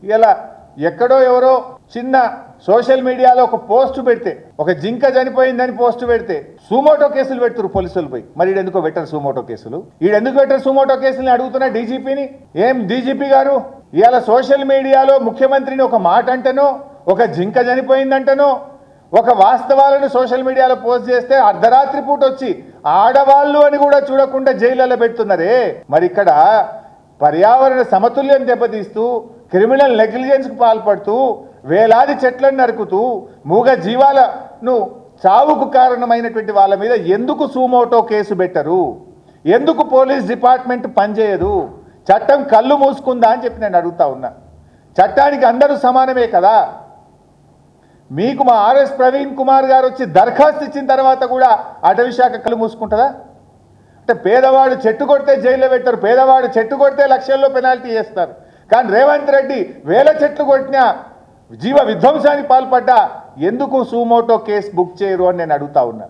ఇలా ఎక్కడో ఎవరో చిన్న సోషల్ మీడియాలో ఒక పోస్ట్ పెడితే, ఒక జింక చనిపోయిందని పోస్ట్ పెడితే సుమోటో కేసులు పెడుతున్నారు పోలీసులపై. మరి ఈడెందుకో పెట్టరు సుమోటో కేసులు? ఈడెందుకు పెట్టరు సుమోటో కేసులని అడుగుతున్నా డీజీపీని. ఏం డీజీపీ గారు, ఇవాళ సోషల్ మీడియాలో ముఖ్యమంత్రిని ఒక మాట అంటనో, ఒక జింక చనిపోయిందంటనో, ఒక వాస్తవాలను సోషల్ మీడియాలో పోస్ట్ చేస్తే అర్ధరాత్రి పూట వచ్చి ఆడవాళ్ళు అని కూడా చూడకుండా జైళ్ళలో పెడుతున్నారే. మరి ఇక్కడ పర్యావరణ సమతుల్యం దెబ్బతీస్తూ, క్రిమినల్ నెగ్లిజెన్స్కు పాల్పడుతూ, వేలాది చెట్లను నరుకుతూ, మూగ జీవాలను చావుకు కారణమైనటువంటి వాళ్ళ మీద ఎందుకు సుమోటో కేసు పెట్టరు? ఎందుకు పోలీస్ డిపార్ట్మెంట్ పనిచేయదు? చట్టం కళ్ళు మూసుకుందా అని చెప్పి నేను అడుగుతా ఉన్నా. చట్టానికి అందరూ సమానమే కదా. మీకు మా ఆర్ఎస్ ప్రవీణ్ కుమార్ గారు వచ్చి దరఖాస్తు ఇచ్చిన తర్వాత కూడా అటవీ శాఖ కళ్ళు మూసుకుంటుందా? అంటే పేదవాడు చెట్టు కొడితే జైల్లో పెట్టారు, పేదవాడు చెట్టు కొడితే లక్షల్లో పెనాల్టీ చేస్తారు. కానీ రేవంత్ రెడ్డి వేల చెట్లు కొట్టినా, జీవ విధ్వంసానికి పాల్పడ్డా ఎందుకు సుమోటో కేసు బుక్ చేయరు అని నేను అడుగుతా ఉన్నా.